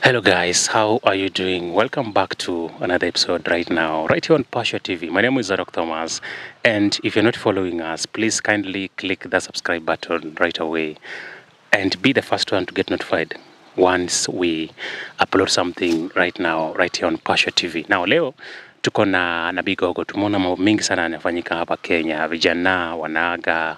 Hello guys, how are you doing? Welcome back to another episode right now, right here on Passion TV. My name is Zarok Thomas, and if you're not following us, please kindly click the subscribe button right away and be the first one to get notified once we upload something right now, right here on Passion TV. Now leo tuko na Nabii Gogo. Tumeona mambo mingi sana yanafanyika hapa Kenya, vijana wanaaga,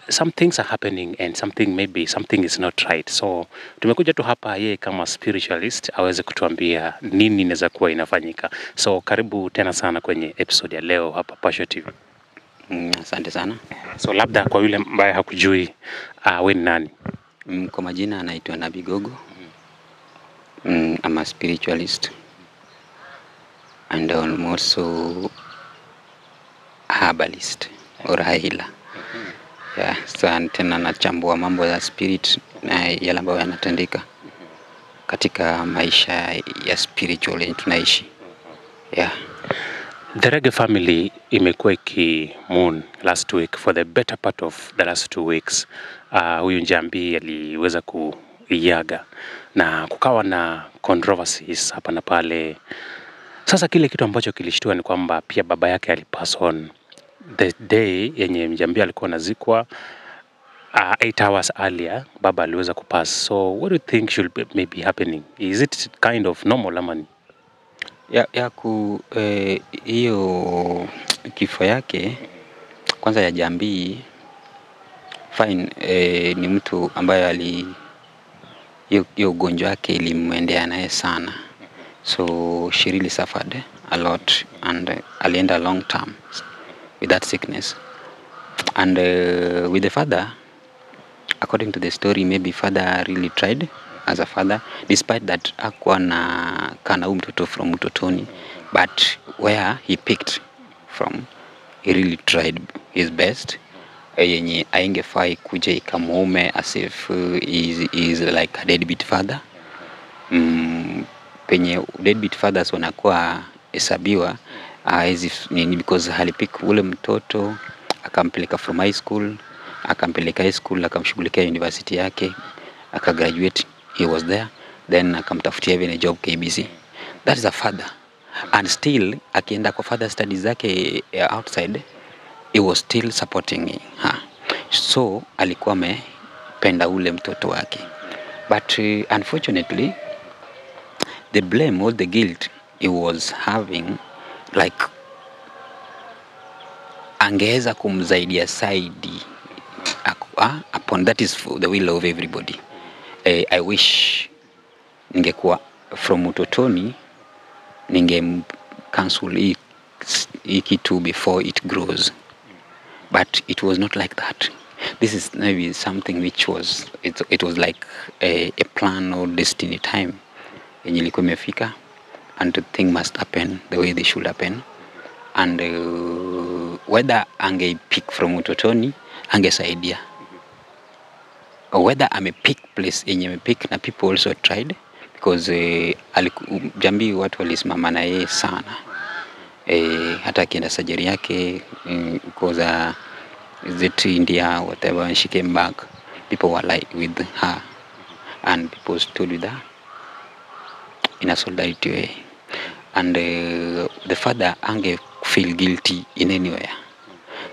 some things are happening and something is not right. So tumekuja tu hapa yeye kama spiritualist aweze kutuambia nini inaweza kuwa inafanyika. So karibu tena sana kwenye episode ya leo hapa Passion TV. Asante sana. So labda kwa yule ambaye hakujui, wewe ni nani? Kwa majina anaitwa Nabii Gogo. I'm a spiritualist and I'm also a herbalist or a healer. Yeah, so tena nachambua mambo ya spirit na yale ambayo yanatendeka katika maisha ya spiritual yenye tunaishi. Yeah. The Reggae family imekuwa ikimourn last week for the better part of the last 2 weeks. Huyu Njambi aliweza kuiaga na kukawa na controversies hapa na pale. Sasa kile kitu ambacho kilishtua ni kwamba pia baba yake alipass on the day yenye Njambi alikuwa anazikwa. 8 hours earlier baba aliweza kupass. So what do you think should maybe happening? Is it kind of normal ama ni? Hiyo kifo yake kwanza ya Njambi fine, ni mtu ambaye hiyo ugonjwa wake ilimwendea naye sana. So she really suffered a lot and alienda long term with that sickness. And with the father, according to the story, maybe father really tried as a father, despite that hakuwa na kana mtoto from utotoni, but where he picked from, he really tried his best. Yenye aingefai kuja ikamuume as if he is like a deadbeat father. Penye deadbeat fathers wanakuwa hesabiwa as if ni because halipik ule mtoto akampeleka from high school, akampeleka high school, akamshughulikia university yake, akagraduate, he was there, then akamtafutia even a job KBC. That is a father. And still akienda kwa father studies zake outside, he was still supporting her. So alikuwa amependa ule mtoto wake. But unfortunately, the blame, all the guilt he was having, like angeweza kumzaidia CIDE upon that is for the will of everybody. I wish ningekuwa from utotoni ninge cancel hii kitu before it grows, but it was not like that. This is maybe something which was it was like a plan or destiny time yenye ilikuwa imefika, and the thing must happen the way they should happen. And whether ange pick from utotoni angesaidia, or whether pick place yenye pick na people also tried, because Njambi watu walisimama na yeye sana. Hata akienda surgery yake because is it India whatever, when she came back people were like with her and people stood with her in a solidarity way. And the father ange feel guilty in anywhere,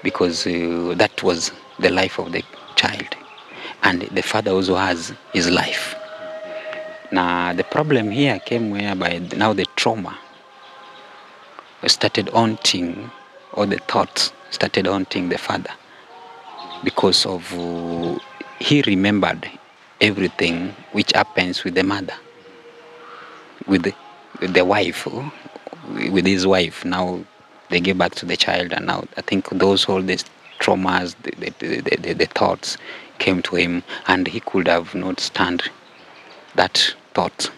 because that was the life of the child, and the father also has his life. Now the problem here came whereby now the trauma started haunting, or the thoughts started haunting the father, because of he remembered everything which happens with the mother, with the wife, with his wife. Now they gave back to the child, and now I think those all these traumas, the thoughts came to him, and he could have not stand that thought,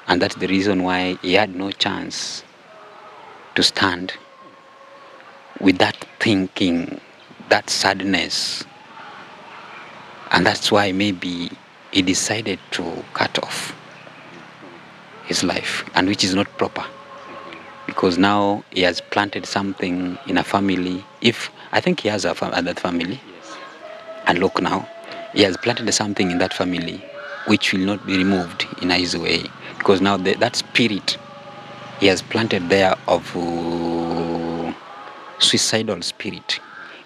and that's the reason why he had no chance to stand with that thinking, that sadness, and that's why maybe he decided to cut off his life, and which is not proper, because now he has planted something in a family. If I think he has that family, yes. And look now, he has planted something in that family which will not be removed in a easy way, because now that spirit he has planted there of suicidal spirit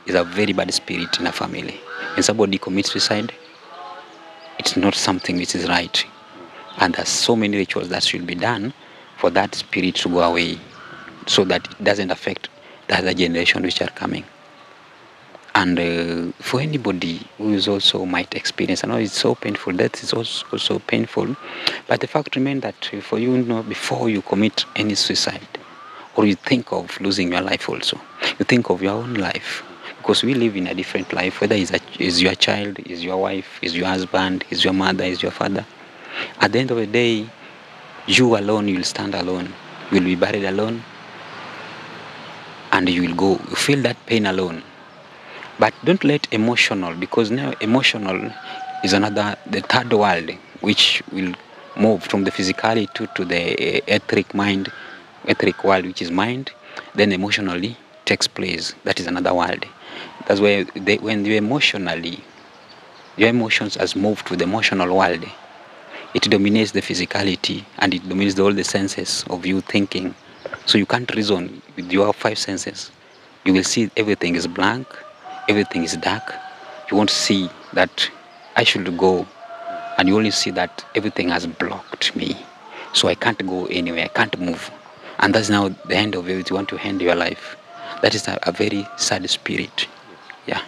is a very bad spirit in a family. When somebody commits suicide, it's not something which is right, and there's so many rituals that should be done for that spirit to go away, so that it doesn't affect the other generation which are coming. And for anybody who is also might experience, I know it's so painful, that is also so painful, but the fact remains that for you, before you commit any suicide, or you think of losing your life also, you think of your own life, because we live in a different life, whether is your child, is your wife, is your husband, is your mother, is your father. At the end of the day, you alone, you will stand alone, you will be buried alone, and you will go, you feel that pain alone. But don't let emotional, because now emotional is the third world, which will move from the physicality to the etheric world, which is mind, then emotionally takes place. That is another world. That's why when your emotions has moved to the emotional world, it dominates the physicality, and it dominates all the senses of you thinking. So you can't reason with your five senses. You will see everything is blank, everything is dark. You won't see that I should go, and you only see that everything has blocked me. So I can't go anywhere, I can't move. And that's now the end of it. You want to end your life. That is a very sad spirit. Yeah.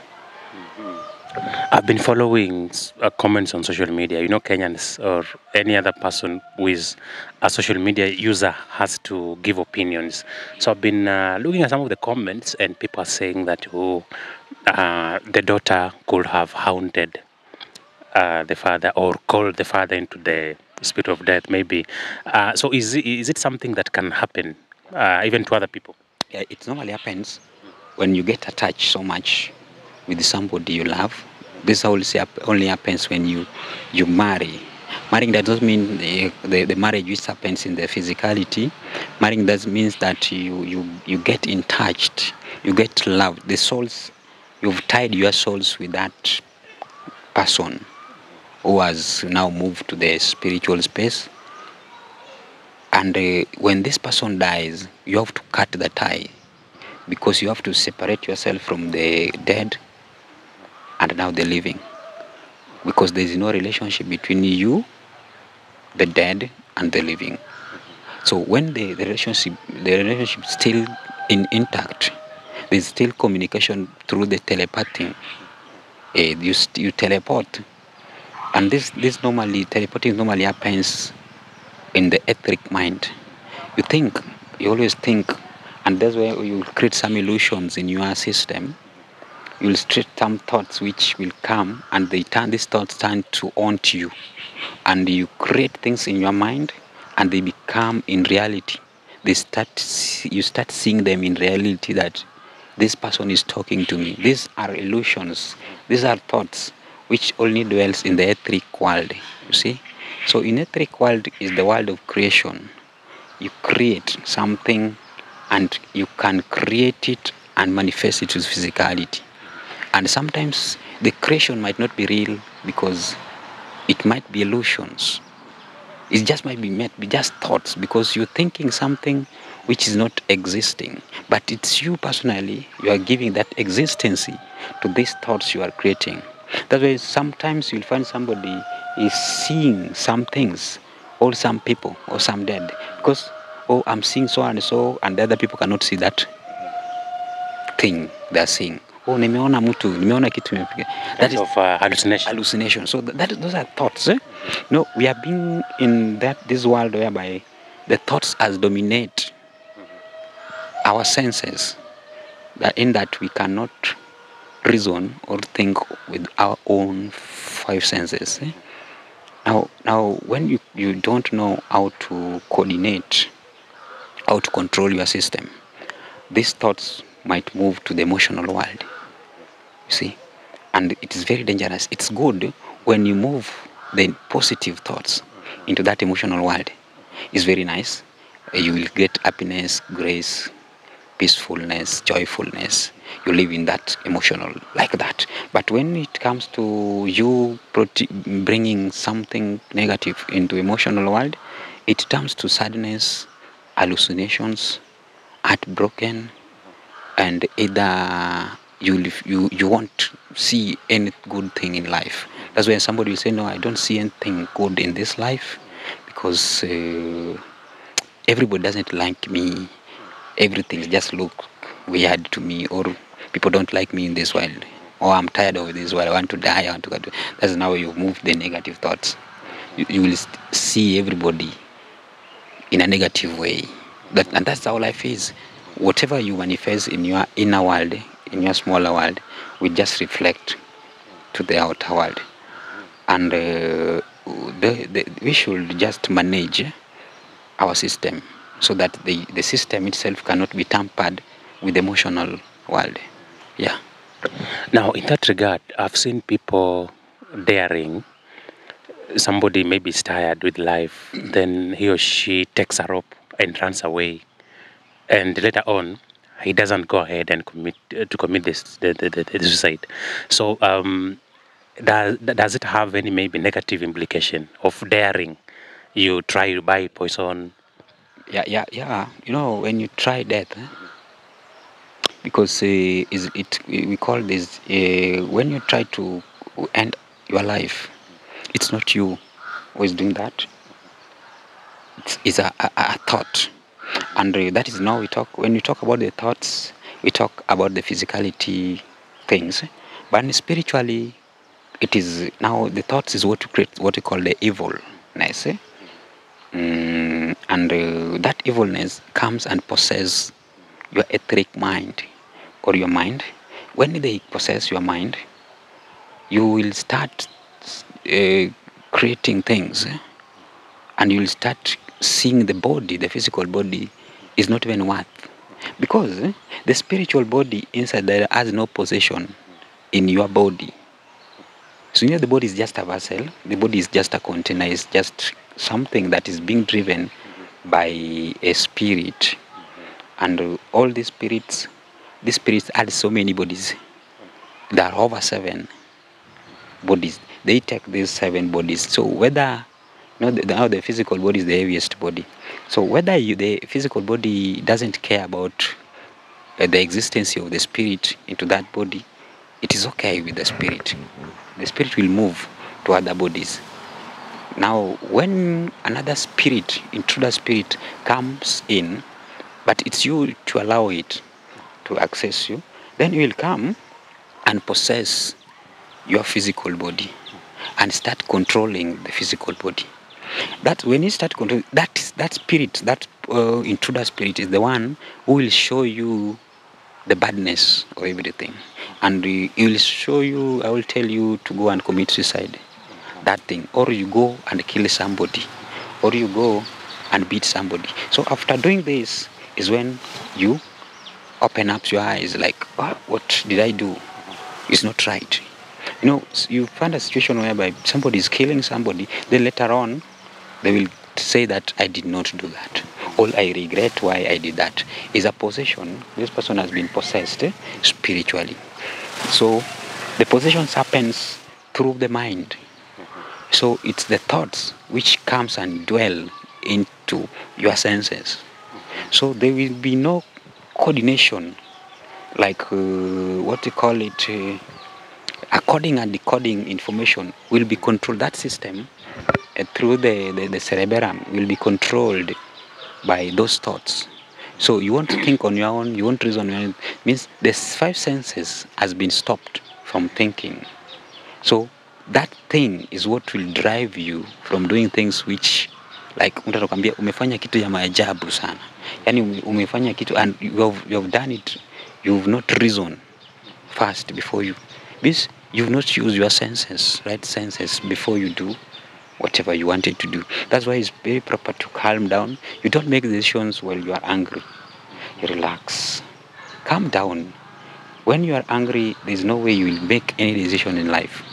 I've been following comments on social media. You know, Kenyans or any other person who is a social media user has to give opinions. So I've been looking at some of the comments, and people are saying that the daughter could have haunted the father, or called the father into the spirit of death, maybe. So is it something that can happen even to other people? Yeah, it normally happens when you get attached so much with somebody you love. This only happens when you marry. Marrying does not mean the marriage which happens in the physicality. Marrying does means that you get in touch, you get loved. The souls, you've tied your souls with that person who has now moved to the spiritual space. And when this person dies, you have to cut the tie, because you have to separate yourself from the dead and now the living, because there is no relationship between you, the dead, and the living. So when the relationship is still intact, there is still communication through the telepathy. You teleport, and this teleporting normally happens in the etheric mind. You always think, and that's where you create some illusions in your system. You will straight some thoughts which will come, and these thoughts turn to haunt you, and you create things in your mind, and they become in reality. You start seeing them in reality, that this person is talking to me. These are illusions. These are thoughts which only dwells in the etheric world. You see, so in etheric world is the world of creation. You create something, and you can create it and manifest it with physicality. And sometimes the creation might not be real, because it might be illusions. It just might be just thoughts, because you're thinking something which is not existing. But it's you personally, you are giving that existency to these thoughts you are creating. That's why sometimes you'll find somebody is seeing some things, or some people, or some dead. Because, oh, I'm seeing so and so, and the other people cannot see that thing they're seeing. Oh, nimeona kitu imepiga. That is of hallucination. So those are thoughts. No, we are being in this world whereby the thoughts as dominate our senses. In that we cannot reason or think with our own five senses. Now, when you don't know how to coordinate, how to control your system, these thoughts might move to the emotional world. You see, and it is very dangerous. It's good when you move the positive thoughts into that emotional world. It's very nice. You will get happiness, grace, peacefulness, joyfulness. You live in that emotional like that. But when it comes to you bringing something negative into emotional world, it turns to sadness, hallucinations, heartbroken, and either you won't see any good thing in life. That's when somebody will say, no, I don't see anything good in this life because everybody doesn't like me. Everything just look weird to me, or people don't like me in this world, or I'm tired of this world, I want to die, I want to go to... That's now you move the negative thoughts. You will see everybody in a negative way. And that's how life is. Whatever you manifest in your inner world, in your smaller world, will just reflect to the outer world. And we should just manage our system so that the system itself cannot be tampered with the emotional world. Yeah. Now, in that regard, I've seen people daring. Somebody maybe is tired with life, then he or she takes a rope and runs away, and later on, he doesn't go ahead and commit the suicide. So, does it have any maybe negative implication of daring? You try to buy poison. Yeah. You know, when you try death, because we call this when you try to end your life, it's not you who is doing that. It's a thought, and that is now we talk. When we talk about the thoughts, we talk about the physicality things, but spiritually, it is now the thoughts is what create what we call the evilness. And that evilness comes and possesses your etheric mind or your mind. When they possess your mind, you will start creating things, and you will start seeing the body, the physical body, is not even worth. Because the spiritual body inside there has no possession in your body. So you know the body is just a vessel, the body is just a container, it's just something that is being driven by a spirit. And all these spirits add so many bodies. There are over 7 bodies. They take these 7 bodies. So whether now the physical body is the heaviest body. So whether the physical body doesn't care about the existence of the spirit into that body, it is okay with the spirit. The spirit will move to other bodies. Now, when another spirit, intruder spirit, comes in, but it's you to allow it to access you, then it will come and possess your physical body and start controlling the physical body. That when you start controlling that spirit, that intruder spirit is the one who will show you the badness of everything, and he will show you. I will tell you to go and commit suicide, that thing, or you go and kill somebody, or you go and beat somebody. So after doing this is when you open up your eyes, like, what did I do? It's not right. You know, you find a situation whereby somebody is killing somebody, then later on they will say that I did not do that. All I regret why I did that is a possession. This person has been possessed spiritually. So the possession happens through the mind. So it's the thoughts which comes and dwell into your senses. So there will be no coordination, like what you call it, according and decoding information will be controlled. That system through the cerebellum will be controlled by those thoughts. So you want to think on your own, you want to reason on your own. Means the 5 senses has been stopped from thinking. So that thing is what will drive you from doing things which, like mtu atakwambia umefanya kitu ya maajabu sana. Yani umefanya kitu and you have done it, you've not reasoned first before you. Because you've not used your senses, right senses, before you do whatever you wanted to do. That's why it's very proper to calm down. You don't make decisions while you are angry. You relax. Calm down. When you are angry, there's no way you will make any decision in life.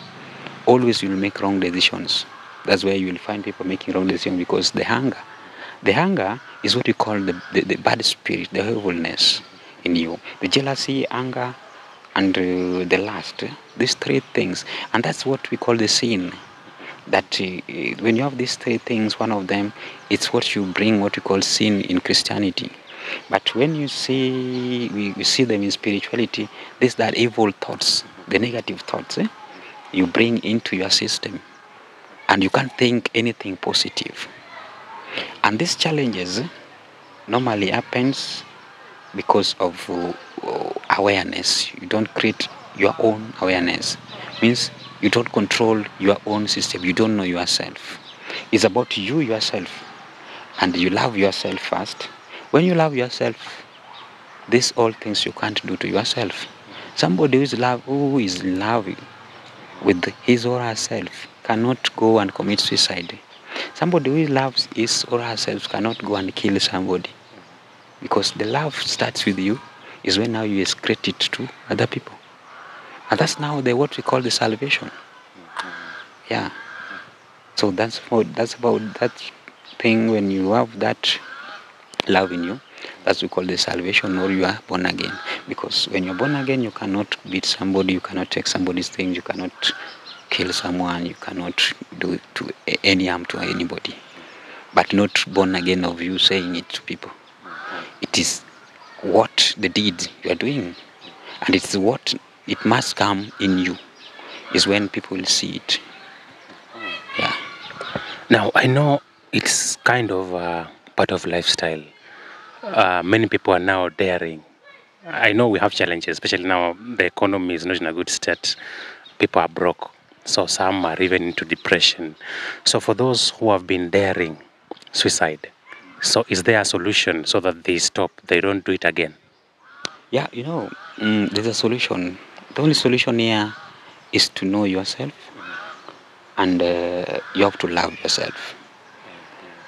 Always you will make wrong decisions. That's why you will find people making wrong decisions, because the hunger is what we call the bad spirit, the evilness. in you. The jealousy, anger, and the lust. These three things. And that's what we call the sin. That when you have these three things, one of them, it's what you bring, what we call sin in Christianity. But when you see, we see them in spirituality, these are evil thoughts, the negative thoughts, you bring into your system. And you can't think anything positive. And these challenges normally happens because of awareness. You don't create your own awareness. Means you don't control your own system. You don't know yourself. It's about you yourself. And you love yourself first. When you love yourself, these all things you can't do to yourself. Somebody who is in love with his or herself cannot go and commit suicide. Somebody who loves his or herself cannot go and kill somebody. Because the love starts with you, is when now you excrete it to other people. And that's now what we call the salvation. Yeah. So that's about that thing. When you have that love in you, that's what we call the salvation, or you are born again. Because when you're born again, you cannot beat somebody, you cannot take somebody's things, you cannot kill someone, you cannot do to any harm to anybody. But not born again of you saying it to people. It is what the deed you are doing, and it's what it must come in you, is when people will see it. Yeah. Now, I know it's kind of part of lifestyle. Many people are now daring. I know we have challenges, especially now the economy is not in a good state. People are broke. So some are even into depression. So for those who have been daring suicide, so is there a solution so that they stop, they don't do it again? Yeah, there's a solution. The only solution here is to know yourself, and you have to love yourself.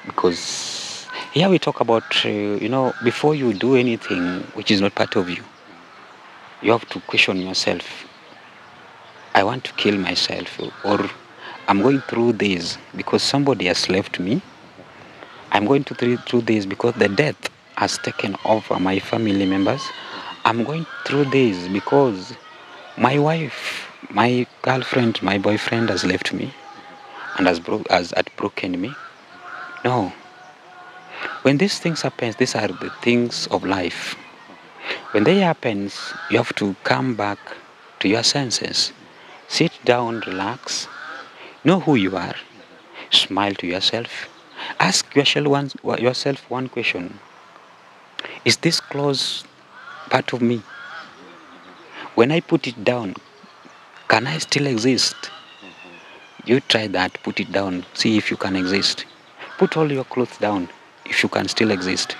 Because here we talk about, before you do anything which is not part of you, you have to question yourself. I want to kill myself, or I'm going through this because somebody has left me. I'm going through this because the death has taken over my family members. I'm going through this because my wife, my girlfriend, my boyfriend has left me and has broken me. No. When these things happen, these are the things of life. When they happen, you have to come back to your senses. Sit down, relax, know who you are, smile to yourself, ask yourself one question. Is this clothes part of me? When I put it down, can I still exist? You try that, put it down, see if you can exist. Put all your clothes down if you can still exist.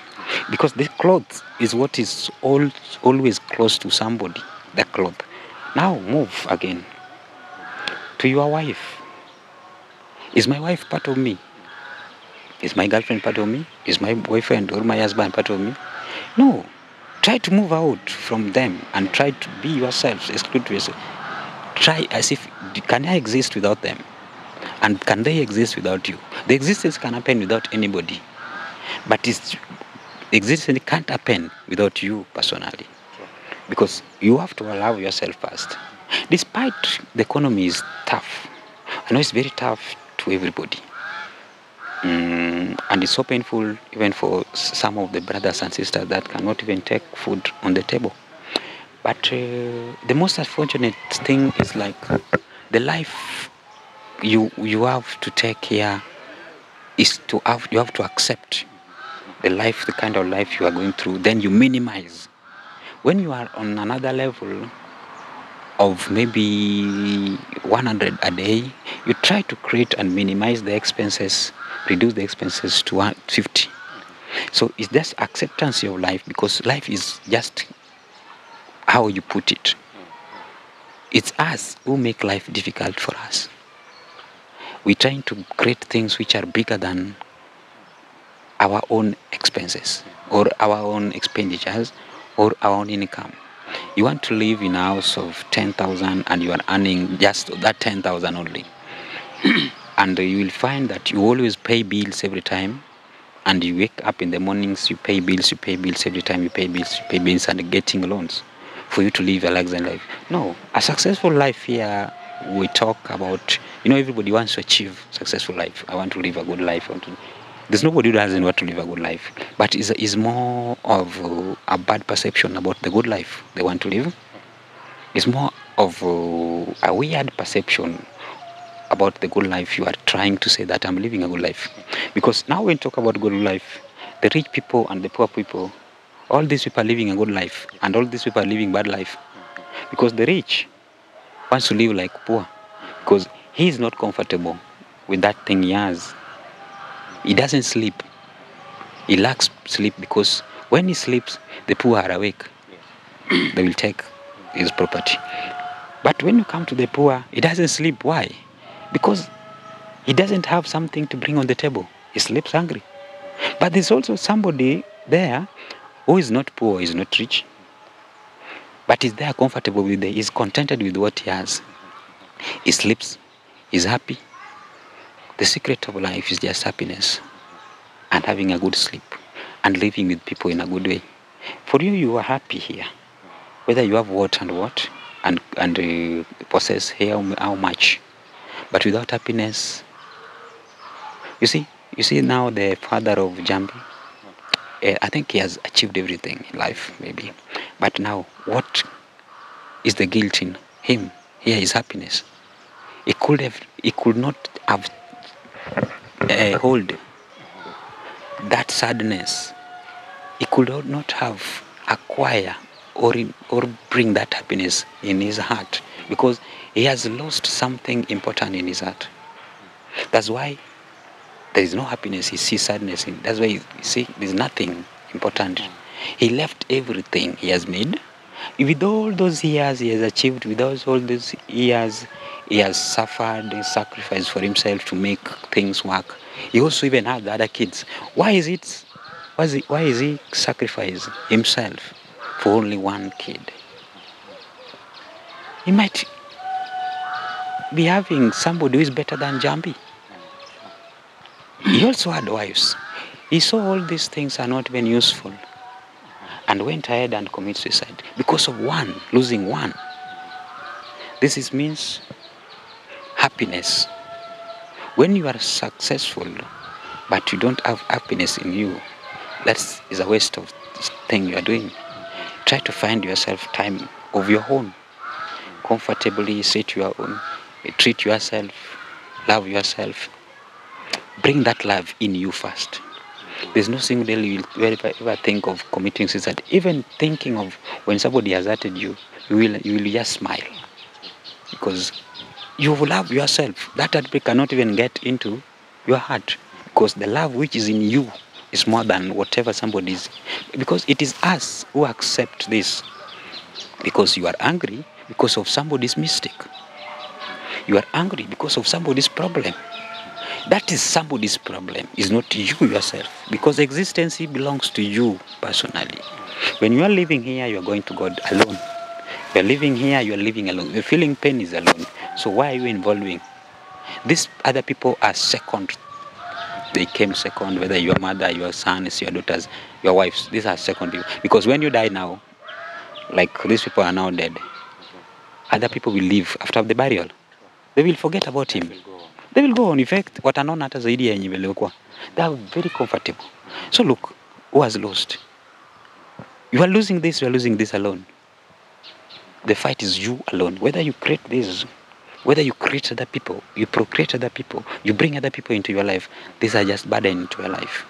Because the clothes is what is always close to somebody, the cloth. Now move again to your wife. Is my wife part of me? Is my girlfriend part of me? Is my boyfriend or my husband part of me? No. Try to move out from them and try to be yourself, exclude yourself. Try as if, can I exist without them? And can they exist without you? The existence can happen without anybody. But existence can't happen without you personally. Because you have to allow yourself first. Despite the economy is tough. I know it's very tough to everybody. And it's so painful even for some of the brothers and sisters that cannot even take food on the table. But the most unfortunate thing is like the life you have to take here is you have to accept the kind of life you are going through. Then you minimize. When you are on another level of maybe 100 a day, you try to create and minimize the expenses, reduce the expenses to 150. So it's just acceptance of life, because life is just how you put it. It's us who make life difficult for us. We're trying to create things which are bigger than our own expenses or our own expenditures or our own income. You want to live in a house of 10,000 and you are earning just that 10,000 only. And you will find that you always pay bills every time and you wake up in the mornings, you pay bills every time you pay bills and getting loans for you to live a luxury life. No, a successful life here, we talk about, everybody wants to achieve successful life. I want to live a good life. There's nobody who doesn't want to live a good life, but is more of a bad perception about the good life they want to live. It's more of a weird perception about the good life. You are trying to say that I'm living a good life. Because now when you talk about good life, the rich people and the poor people, all these people are living a good life, and all these people are living bad life. Because the rich wants to live like poor, because he is not comfortable with that thing he has. He doesn't sleep. He lacks sleep, because when he sleeps, the poor are awake. They will take his property. But when you come to the poor, he doesn't sleep. Why? Because he doesn't have something to bring on the table. He sleeps hungry. But there's also somebody there who is not poor, is not rich, but is there comfortable with it, is contented with what he has. He sleeps, he's happy. The secret of life is just happiness and having a good sleep and living with people in a good way. For you, you are happy here, whether you have what and possess here how much. But without happiness, you see now the father of Njambi, I think he has achieved everything in life, maybe. But now, what is the guilt in him? Here is happiness. He could not have hold that sadness. He could not have acquire or bring that happiness in his heart, because he has lost something important in his heart. That's why there is no happiness. He sees sadness. That's why you see there's nothing important. He left everything he has made. With all those years he has achieved, with all those years he has suffered and sacrificed for himself to make things work. He also even had the other kids. Why is he sacrifice himself for only one kid? He might be having somebody who is better than Njambi. He also had wives. He saw all these things are not even useful and went ahead and committed suicide because of losing one. This means happiness. When you are successful but you don't have happiness in you, that is a waste of thing you are doing. Try to find yourself time of your own. Comfortably sit your own. Treat yourself. Love yourself. Bring that love in you first. There's no single day you will ever think of committing suicide. Even thinking of when somebody has hurted you, you will just smile. Because you love yourself. That heartbreak cannot even get into your heart. Because the love which is in you is more than whatever somebody is. Because it is us who accept this. Because you are angry because of somebody's mistake. You are angry because of somebody's problem. That is somebody's problem. It's not you yourself. Because existence belongs to you personally. When you are living here, you are going to God alone. You are living here, you are living alone. The feeling pain is alone. So why are you involving? These other people are second. They came second, whether your mother, your sons, your daughters, your wives. These are second people. Because when you die now, like these people are now dead, other people will live after the burial. They will forget about him. They will go on. In fact, wataona hata zaidi ya yenye ilikuwa. They are very comfortable. So look, who has lost? You are losing this, you are losing this alone. The fight is you alone. Whether you create this, whether you create other people, you procreate other people, you bring other people into your life, these are just burden into your life.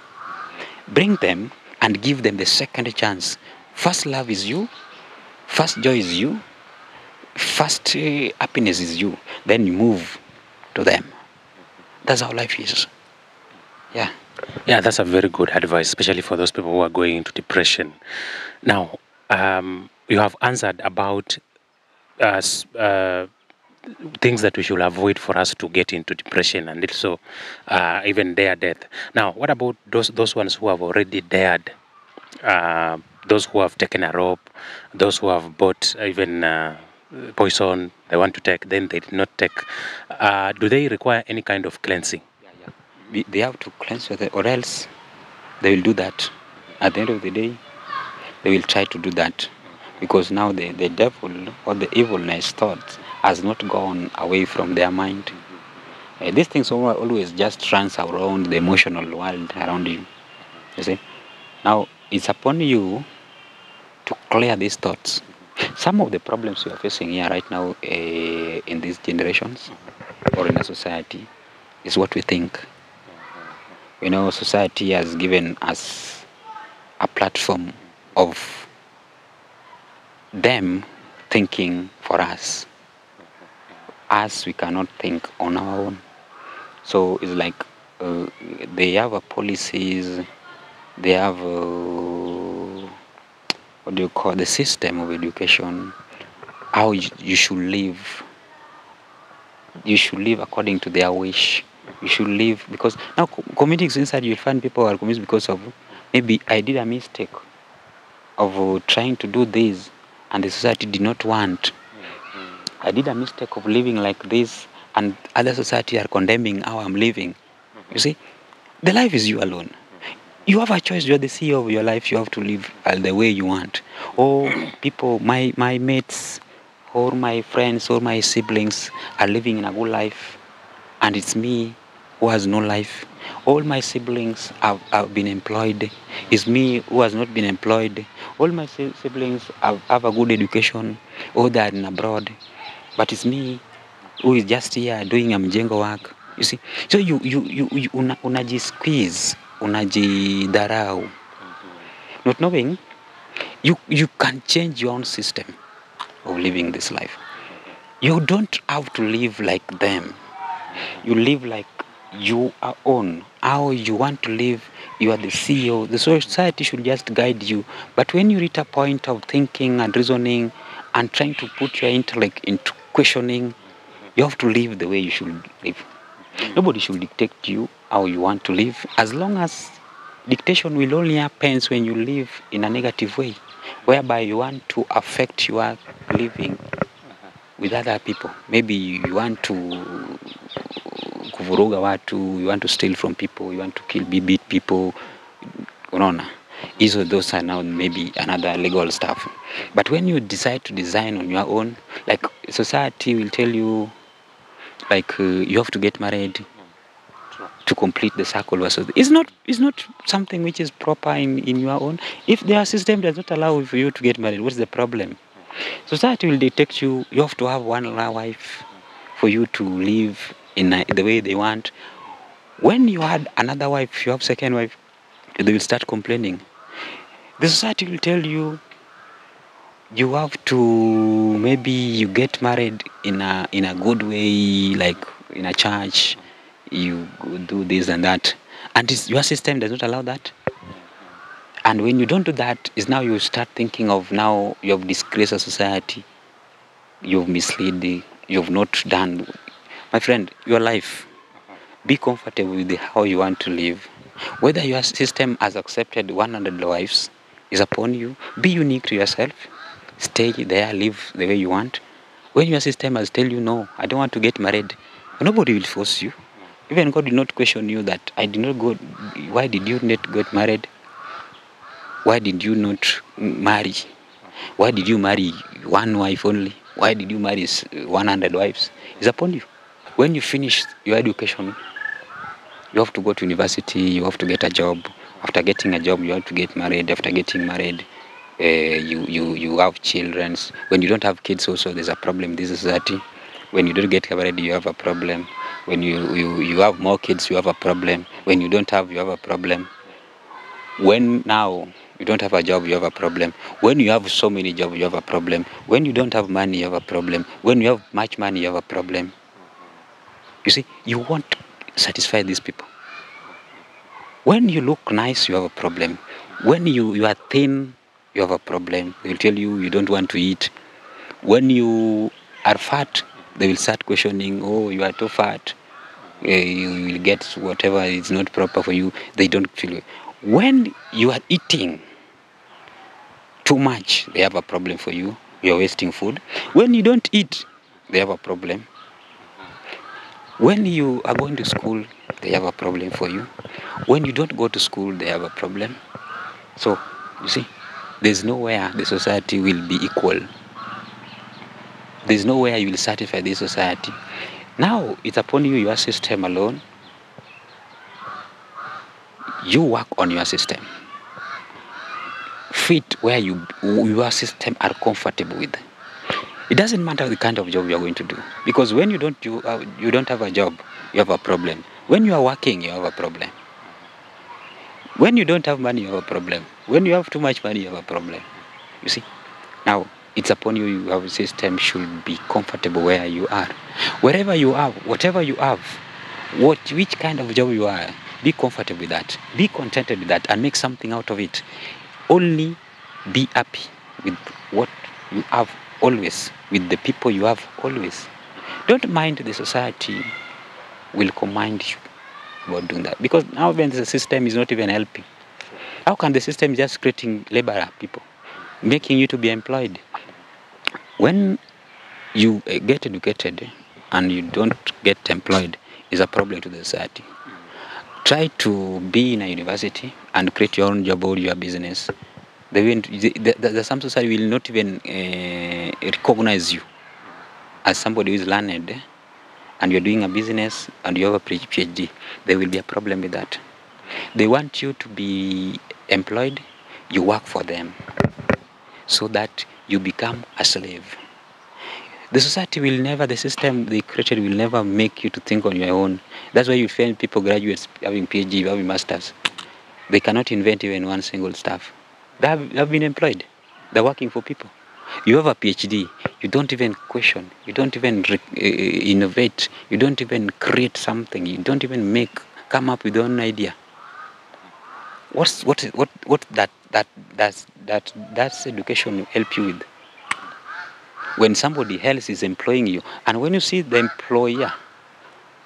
Bring them and give them the second chance. First love is you. First joy is you. First happiness is you. Then you move to them. That's how life is. Yeah. Yeah, that's a very good advice, especially for those people who are going into depression. Now, you have answered about things that we should avoid for us to get into depression and also even dare death. Now, what about those ones who have already dared? Those who have taken a rope, those who have bought even poison they want to take, then they did not take. Do they require any kind of cleansing? They have to cleanse with it, or else they will do that. At the end of the day, they will try to do that, because now the devil or the evilness thoughts has not gone away from their mind. These things always just runs around the emotional world around you. You see? Now, it's upon you to clear these thoughts. Some of the problems we are facing here right now in these generations or in a society is what we think. You know, society has given us a platform of them thinking for us. Us, we cannot think on our own. So it's like they have a policies, they have what do you call the system of education, how you should live. You should live according to their wish. You should live, because now committing suicide, you'll find people are committing because of maybe I did a mistake of trying to do this and the society did not want. I did a mistake of living like this and other society are condemning how I'm living. You see, the life is you alone. You have a choice. You're the CEO of your life. You have to live the way you want. Or people, my mates, or my friends, or my siblings are living in a good life, and it's me who has no life. All my siblings have been employed. It's me who has not been employed. All my siblings have a good education, or they are in abroad, but it's me who is just here doing a mjengo work. You see, so you unajisqueeze, unajidharau, not knowing you can change your own system of living this life. You don't have to live like them. You live like you are own. How you want to live, you are the CEO. The society should just guide you. But when you reach a point of thinking and reasoning and trying to put your intellect into questioning, you have to live the way you should live. Nobody should dictate you how you want to live, as long as dictation will only happen when you live in a negative way, whereby you want to affect your living with other people. Maybe you want to kuvuruga watu, you want to steal from people, you want to kill, beat people. Unaona? Those are now maybe another legal stuff. But when you decide to design on your own, like society will tell you, like you have to get married to complete the circle. It's not something which is proper in your own. If their system does not allow for you to get married, what's the problem? Society will detect you. You have to have one wife for you to live in the way they want. When you had another wife, you have second wife, they will start complaining. The society will tell you you have to, maybe you get married in a good way, like in a church, you do this and that, and your system does not allow that. And when you don't do that, is now you start thinking of, now you have disgraced a society, you've misled, you've not done. My friend, your life, be comfortable with how you want to live. Whether your system has accepted 100 wives is upon you. Be unique to yourself. Stay there, live the way you want. When your system has tell you, no, I don't want to get married, nobody will force you. Even God did not question you that I did not go. Why did you not get married? Why did you not marry? Why did you marry one wife only? Why did you marry 100 wives? It's upon you. When you finish your education, you have to go to university, you have to get a job. After getting a job, you have to get married. After getting married, you have children. When you don't have kids also, there's a problem in this society. When you don't get married, you have a problem. When you have more kids, you have a problem. When you don't have, you have a problem. When now you don't have a job, you have a problem. When you have so many jobs, you have a problem. When you don't have money, you have a problem. When you have much money, you have a problem. You see, you want to satisfy these people. When you look nice, you have a problem. When you are thin, you have a problem. They will tell you don't want to eat. When you are fat, they will start questioning, oh, you are too fat. You will get whatever is not proper for you. They don't feel it. When you are eating too much, they have a problem for you. You are wasting food. When you don't eat, they have a problem. When you are going to school, they have a problem for you. When you don't go to school, they have a problem. So, you see, there's nowhere the society will be equal. There's nowhere you will satisfy this society. Now, it's upon you, your system alone. You work on your system. Fit where your system are comfortable with. It doesn't matter the kind of job you are going to do. Because when you don't have a job, you have a problem. When you are working, you have a problem. When you don't have money, you have a problem. When you have too much money, you have a problem. You see? Now, it's upon you, your system should be comfortable where you are. Wherever you are, whatever you have, which kind of job you are, be comfortable with that. Be contented with that and make something out of it. Only be happy with what you have always, with the people you have always. Don't mind the society will command you about doing that. Because now when the system is not even helping. How can the system just creating laborer people, making you to be employed? When you get educated and you don't get employed, is a problem to the society. Try to be in a university and create your own job or your business. Some society will not even recognize you as somebody who is learned, and you're doing a business and you have a PhD. There will be a problem with that. They want you to be employed, you work for them, so that you become a slave. The society will never, the system they created will never make you to think on your own. That's why you find people, graduates, having PhD, having masters. They cannot invent even one single stuff. They have been employed. They're working for people. You have a PhD, you don't even question, you don't even innovate, you don't even create something, you don't even come up with your own idea. What that's education will help you with? When somebody else is employing you, and when you see the employer,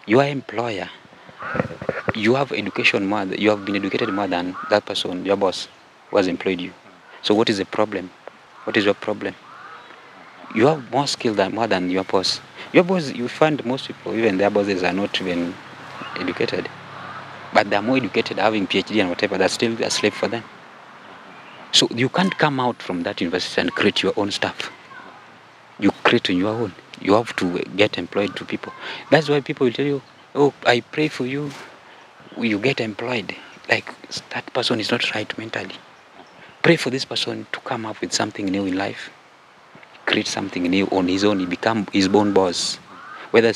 your employer, you have education more, you have been educated more than that person, your boss, who has employed you. So what is the problem? What is your problem? You have more skill more than your boss. Your boss, you find most people, even their bosses, are not even educated. But they are more educated, having PhD and whatever, that's still a slave for them. So you can't come out from that university and create your own stuff. You create on your own. You have to get employed to people. That's why people will tell you, oh, I pray for you, you get employed. Like, that person is not right mentally. Pray for this person to come up with something new in life. Create something new on his own. He become his own boss. Where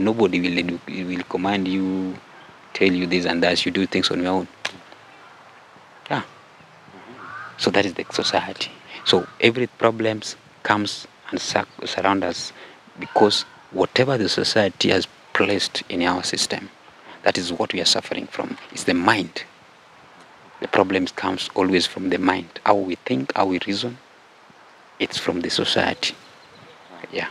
nobody will command you, tell you this and that. You do things on your own. Yeah. So that is the society. So every problem comes and surround us because whatever the society has placed in our system, that is what we are suffering from. It's the mind. The problems comes always from the mind. How we think, how we reason, it's from the society. Yeah.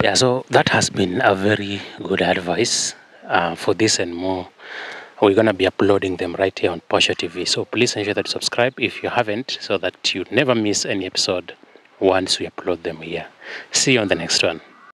Yeah, so that has been a very good advice for this and more. We're going to be uploading them right here on Posho TV. So please ensure that you subscribe if you haven't, so that you never miss any episode once we upload them here. See you on the next one.